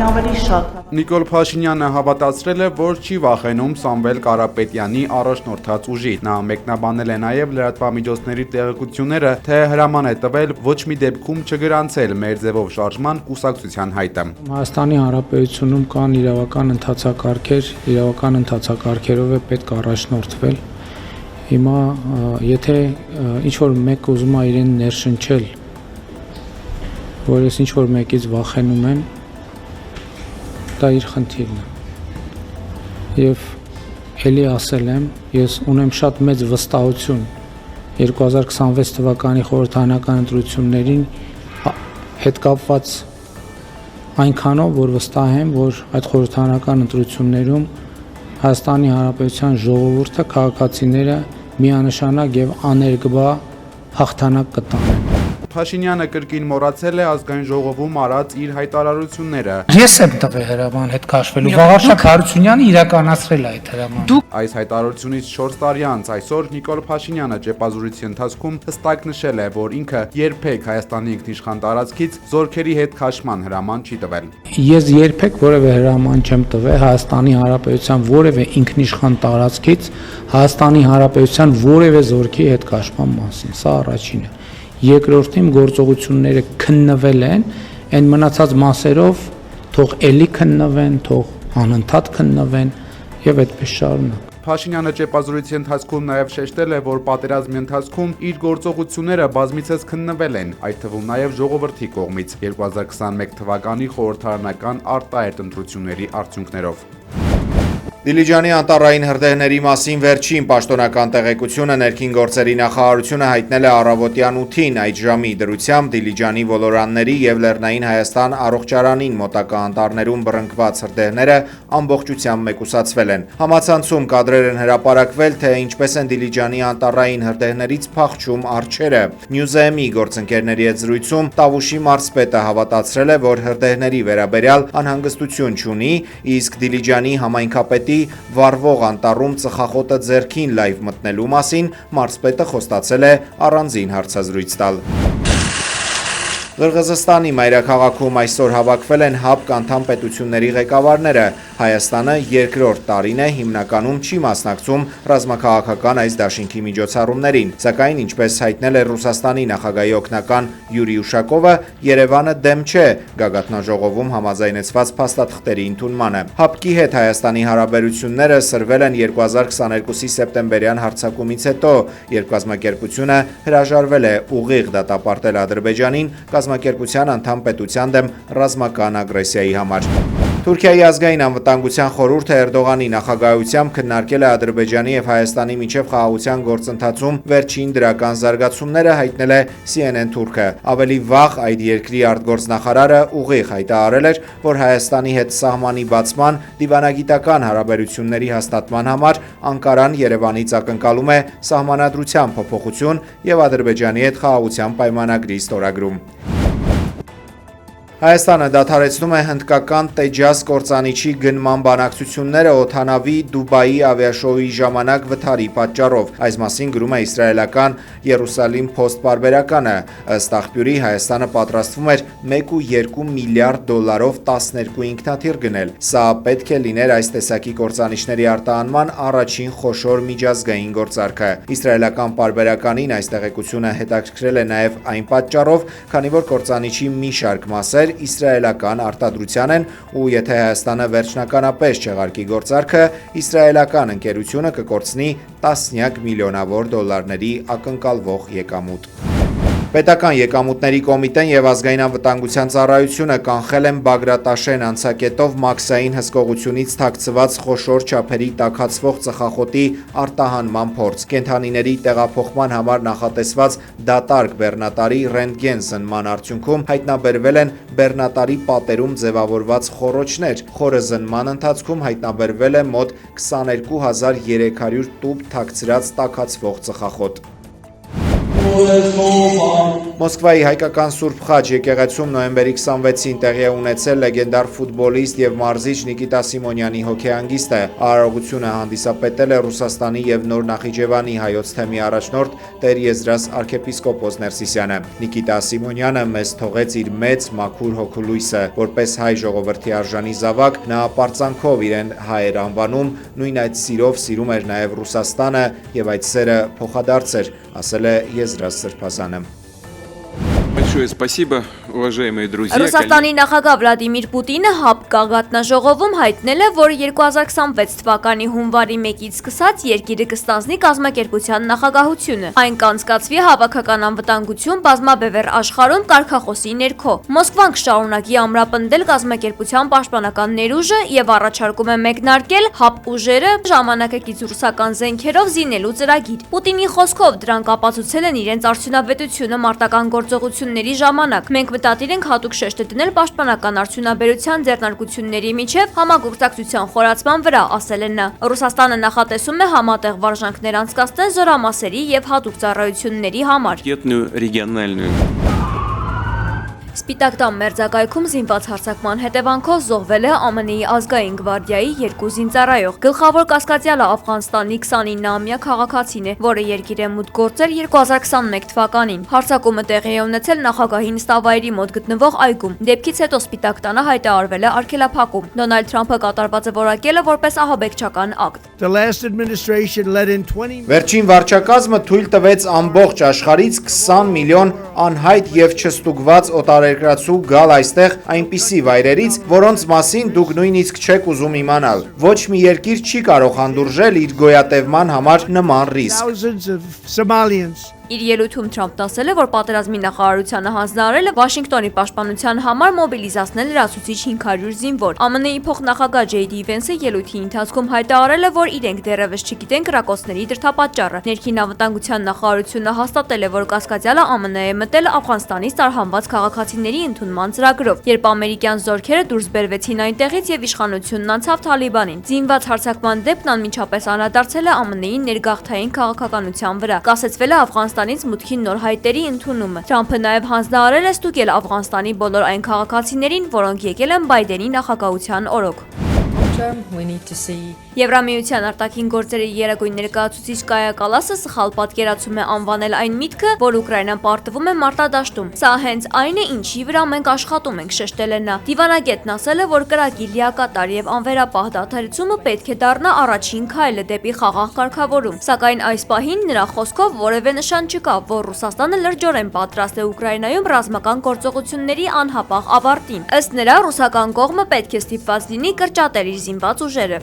ավելի շատ։ Նիկոլ Փաշինյանը հավատացրել է, որ չի վախենում Սամվել Կարապետյանի առաջնորդած ուժի։ Նա մեկնաբանել է նաև լրատվամիջոցների տեղեկությունները, թե հրաման է տվել ոչ մի դեպքում չգրանցել մեր ձևով շարժման կուսակցության հայտը։ Հայաստանի Հանրապետությունում կան իրավական ընթացակարգերով է պետք առաջնորդվել։ Հիմա եթե ինչ-որ մեկ ուզում է իրեն ներշնչել, որ ես ինչ-որ մեկից վախենում եմ, դա իր խնդիրն է։ Եվ ելի ասել եմ, ես ունեմ շատ մեծ վստահություն 2026 թվականի խորհրդարանական ընտրություններին հետ կապված այնքանով, որ վստահ եմ, որ այդ խորհրդարանական ընտրություններում Հայաստանի Հանրապետության ժողովուրդը, քաղաքացիները միանշանակ եւ աներկբա հաղթանակ կտանեն։ Փաշինյանը կրկին մոռացել է ազգային ժողովում արած իր հայտարարությունները։ Ես եմ տվել հրաման հետ քաշվելու, Վաղարշակ Հարությունյանը իրականացրել է այդ հրամանը։ Այս հայտարարությունից 4 տարի անց այսօր Նիկոլ Փաշինյանը ճեպազրույցի ընթացքում հստակ նշել է, որ ինքը երբեք Հայաստանի ինքնիշխան տարածքից զորքերի հետ քաշման հրաման չի տվել։ Ես երբեք որևէ հրաման չեմ տվել Հայաստանի Հանրապետության որևէ ինքնիշխան տարածքից Հայաստանի Հանրապետության որևէ զորքի հետ քաշման մասին։ Սա առաջինը։ Երկրորդին գործողությունները քննվել են, այն մնացած մասերով թող էլի քննվեն, թող անընդհատ քննվեն եւ այդպես շարունակ։ Փաշինյանը ճեպազրույցի ընթացքում նաև շեշտել է, որ պատերազմի ընթացքում իր գործողությունները բազմիցս քննվել են, այդ թվում նաև ժողովրդի կողմից 2021 թվականի խորհրդարանական արտահերթ ընտրությունների արդյունքներով։ Դիլիջանի անտառային հրդեհների մասին վերջին պաշտոնական տեղեկությունը ներքին գործերի նախարարությունը հայտնել է առավոտյան 8-ին այդ ժամի դրությամբ Դիլիջանի ոլորանների եւ Լեռնային Հայաստան առողջարանին մոտակա անտառներում բռնկված հրդեհները ամբողջությամբ մեկուսացվել են։ Համացանցում կադրեր են հրապարակվել, թե ինչպես են Դիլիջանի անտառային հրդեհներից փախչում արջերը։ Նյուզեմի գործընկերների հետ զրույցում Տավուշի մարզպետը հավատացրել է, որ հրդեհների վերաբերյալ անհանգստություն չունի, իսկ Դիլիջանի համայնքապետի վառվող անտառում ծխախոտը ձեռքին լայվ մտնելու մասին մարզպետը խոստացել է առանձին հարցազրույց տալ։ Ղրղզստանի մայրաքաղաքում այսօր հավաքվել են ՀԱՊԿ անդամ պետությունների ղեկավարները։ Հայաստանը երկրորդ տարին է հիմնականում չի մասնակցում ռազմաքաղաքական այս դաշինքի միջոցառումներին, սակայն ինչպես հայտնել է Ռուսաստանի նախագահի օգնական Յուրի Ուշակովը, Երևանը դեմ չէ գագաթնաժողովում համաձայնեցված փաստաթղթերի ընդունմանը։ ՀԱՊԿ-ի հետ Հայաստանի հարաբերությունները սրվել են 2022-ի սեպտեմբերյան հարձակումից հետո, երբ կազմակերպությունը հրաժարվել է ուղիղ դատապարտել Ադրբեջանին կազմակերպության անդամ պետության դեմ ռազմական ագրեսիայի համար։ Թուրքիայի ազգային անվտանգության խորհուրդը Էրդողանի նախագահությամբ քննարկել է Ադրբեջանի եւ Հայաստանի միջև խաղաղության գործընթացում վերջին դրական զարգացումները, հայտնել է CNN թուրքը։ Ավելի վաղ այդ երկրի արտգործնախարարը ուղիղ հայտարարել էր, որ Հայաստանի հետ սահմանի բացման դիվանագիտական հարաբերությունների հաստատման համար Անկարան Երևանից ակնկալում է սահմանադրության փոփոխություն եւ Ադրբեջանի հետ խաղաղության պայմանագրի ստորագրում։ Հայաստանը դադարեցնում է հնդկական Տեջաս կործանիչի գնման բանակցությունները օդանավի Դուբայի ավիաշոուի ժամանակ վթարի պատճառով։ Այս մասին գրում է իսրայելական Єրուսալիմ Post պարբերականը։ Ըստ աղբյուրի Հայաստանը պատրաստվում էր 1.2 միլիարդ դոլարով 12 ինքնաթիռ գնել։ Սա պետք է լիներ այս տեսակի կործանիչների արտահանման առաջին խոշոր միջազգային գործարքը։ Իսրայելական պարբերականին այս տեղեկությունը հետաքրքրել է նաև այն պատճառով, քանի որ կործանիչի մի շարք մասեր իսրայելական արտադրության են ու եթե Հայաստանը վերջնականապես չեղարկի գործարքը, իսրայելական ընկերությունը կկորցնի տասնյակ միլիոնավոր դոլարների ակնկալվող եկամուտ։ Պետական եկամուտների կոմիտեն եւ ազգային անվտանգության ծառայությունը կանխել են Բագրատաշեն անցակետով մաքսային հսկողությունից թաքցված խոշոր չափերի տաքացվող ծխախոտի արտահանման փորձ։ Կենդանիների տեղափոխման համար նախատեսված դատարկ բեռնատարի ռենտգեն զնման արդյունքում հայտնաբերվել են բեռնատարի պատերում ձևավորված խոռոչներ։ Խորը զնման ընթացքում հայտնաբերվել է մոտ 22300 տուփ թաքցրած տաքացվող ծխախոտ։ Մոսկվայի հայկական Սուրբ Խաչ եկեղեցում նոյեմբերի 26-ին տեղի է ունեցել լեգենդար ֆուտբոլիստ եւ մարզիչ Նիկիտա Սիմոնյանի հոգեհանգիստը։ Արարողությունը հանդիսապետել է Ռուսաստանի եւ Նոր Նախիջևանի հայոց թեմի առաջնորդ Տեր Եզրաս arczepiskopos Ներսիսյանը։ Նիկիտա Սիմոնյանը մեզ թողեց իր մեծ մաքուր հոգուլույսը, որպես հայ ժողովրդի արժանի զավակ նա պարծանքով իրեն հայ էր անվանում, նույն այդ սիրով սիրում էր նաեւ Ռուսաստանը եւ այդ սերը փոխադարձ էր, ասել է Եզրաս Սրբազանը։ Большое спасибо, уважаемые друзья. Ռուսաստանի նախագահ Վլադիմիր Պուտինը ՀԱՊ գագաթնաժողովում հայտնել է, որ 2026 թվականի հունվարի 1-ից սկսած երկիրը կստանձնի կազմակերպության նախագահությունը։ Այն կանցկացվի հավաքական անվտանգություն բազմաբևեռ աշխարհում կարգախոսի ներքո։ Մոսկվան կշարունակի ամրապնդել կազմակերպության պաշտպանական ներուժը եւ առաջարկում է մեկնարկել ՀԱՊ ուժերը ժամանակակից ռուսական զենքերով զինելու ծրագիր։ Պուտինի խոսքով դրանք ապացուցել են իրենց արդյունավետությունը մարտական գործողությունների ժամանակ։ Մենք մտադիր ենք հատուկ շեշտը դնել պաշտպանական արդյունաբերության ձեռնարկությունների միջև համագործակցության խորացման վրա, ասել է նա։ Ռուսաստանը նախատեսում է համատեղ վարժանքներ անցկացնել զորամասերի եւ հատուկ ծառայությունների համար։ Региональную. Սպիտակ տան մերձակայքում զինված հարձակման հետևանքով զոհվել է ԱՄՆ-ի ազգային գվարդիայի 2 զինծառայող։ Գլխավոր կասկածյալը Աֆղանստանի 29-ամյա քաղաքացին է, որը երկիր է մուտք գործել 2021 թվականին։ Հարձակումը տեղի է ունեցել նախագահի նստավայրի մոտ գտնվող այգում։ Դեպքից հետո Սպիտակ տանը հայտարարվել է արգելափակում։ Դոնալդ Թրամփը կատարվածը որակել է որպես ահաբեկչական ակտ։ Վերջին վարչակազմը թույլ տվեց ամբողջ աշխարհից 20 միլիոն անհայտ եւ չստուգված օտարերկրացու գալ այստեղ այնպիսի վայրերից, որոնց մասին դուք նույնիսկ չեք ուզում իմանալ։ Ոչ մի երկիր չի կարող հանդուրժել իր գոյատևման համար նման ռիսկ։ Իր ելույթում Թրամփն ասել է, որ պատերազմի նախարարությանը հանձնարարել է Վաշինգտոնի պաշտպանության համար մոբիլիզացնել լրացուցիչ 500 զինվոր։ ԱՄՆ-ի փոխնախագահ Ջեյ Դի Վենսը ելույթի ընթացքում հայտարարել է, որ իրենք դեռևս չգիտեն կրակոցների դրդապատճառը։ Ներքին անվտանգության նախարարությունը հաստատել է, որ կասկածյալը ԱՄՆ է մտել Աֆղանստանից տարհանված քաղաքացիների ընդունման ծրագրով, երբ ամերիկյան զորքերը դուրս բերվեցին այնտեղից եւ իշխանությունն անցավ Թալիբանին։ Զինված հարձակման դեպքն անմիջապես անդրադարձել է ԱՄՆ-ի ներգաղթային քաղաքականության վրա։ Կասեցվել է Աֆղանստանից մուտքի նոր հայտերի ընդունումը։ Թրամփը նաև հանձնարարել է ստուգել Աֆղանստանի բոլոր այն քաղաքացիներին, որոնք եկել են Բայդենի նախագահության օրոք։ Եվրամիության արտաքին գործերի երագույն ներկայացուցիչ Կայա Կալասը սխալ պատկերացում է անվանել այն միտքը, որ Ուկրաինան պարտվում է մարտադաշտում։ Սա հենց այն է, ինչի վրա մենք աշխատում ենք, շեշտել է նա։ Դիվանագետն ասել է, որ կրակի լիակատար եւ անվերապահ դադարեցումը պետք է դառնա առաջին քայլը դեպի խաղաղ կարգավորում։ Սակայն այս պահին նրա խոսքով որևէ նշան չկա, որ Ռուսաստանը լրջորեն պատրաստ է Ուկրաինայում ռազմական գործողությունների անհապաղ ավարտին։ Ըստ նրա, ռուսական կողմը պետք է ստիպված լինի կրճատել իր զինված ուժերը։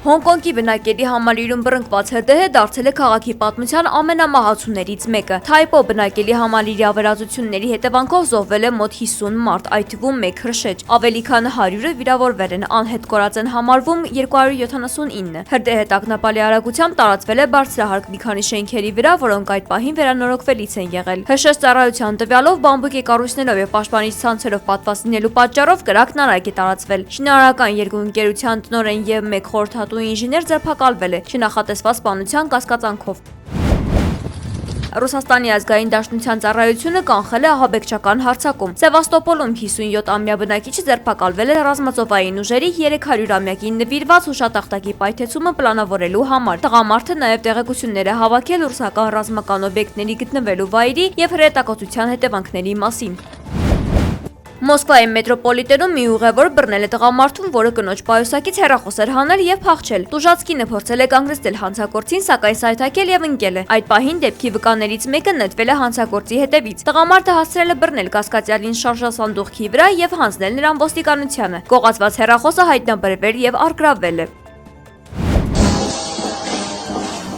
Հոնկոնգի բնակելի համալիրում բռնկված ՀԴՀ դարձել է քաղաքի պատմության ամենամահացուներից մեկը։ Թայպո բնակելի համալիրի ավերածությունների հետևանքով զոհվել է մոտ 50 մարդ, այդ թվում 1 հրշեջ։ Ավելի քան 100-ը վիրավորվել են, անհետ կորած են համարվում 279։ ՀԴՀ տագնապալի արագությամբ տարածվել է բարձրահարկ մի քանի շենքերի վրա, որոնք այդ պահին վերանորոգվելից են եղել։ ՀՇ ծառայության տվյալով բամբուկի կառույցներով եւ պաշտպանիչ ցանցերով պատված լինելու պատճառով կրակն արագ է տարածվել։ Շինարարական երկու ընկերության տնօրեն եւ 1 խորհրդատու ինժեներ ձերբակալվել է չնախատեսված սպանության կասկածանքով։ Ռուսաստանի ազգային դաշնության ծառայությունը կանխել է ահաբեկչական հարձակում։ Սևաստոպոլում 57-ամյա բնակիչը ձերբակալվել է ռազմածովային ուժերի 300-ամյակին նվիրված հուշատախտակի պայթեցումը պլանավորելու համար։ Տղամարդը նաև տեղեկություններ է հավաքել ռուսական ռազմական օբյեկտների գտնվելու վայրի եւ հրետակոծության հետևանքների մասին։ Մոսկվայի մետրոպոլիտենում մի ուղևոր բռնել է տղամարդուն, որը կնոջ պայուսակից հեռախոս էր հանել եւ փախչել։ Տուժածկինը փորձել է կանգնեցնել հանցագործին, սակայն սայթաքել եւ ընկել է։ Այդ պահին դեպքի վկաներից մեկը նետվել է հանցագործի հետևից։ Տղամարդը հասցրել է բռնել կասկածյալին շարժասանդուղքի վրա եւ հանձնել նրան ոստիկանությանը։ Գողացված հեռախոսը հայտնաբերվել եւ առգրավվել է։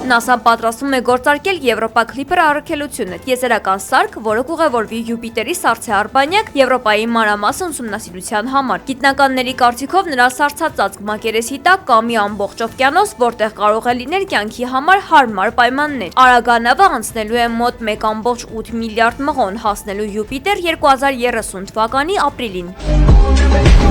ՆԱՍԱ-ն պատրաստվում է գործարկել Եվրոպա Clipper առաքելությունը, տիեզերական սարք, որը կուղևորվի Յուպիտերի սառցե արբանյակ Եվրոպայի մանրամասն ուսումնասիրության համար։ Գիտնականների կարծիքով նրա սառցածածկ մակերեսի տակ կա մի ամբողջ օվկիանոս, որտեղ կարող է լինել կյանքի համար հարմար պայմաններ։ Արագանավը անցնելու է մոտ 1.8 միլիարդ մղոն, հասնելու Յուպիտեր 2030 թվականի ապրիլին։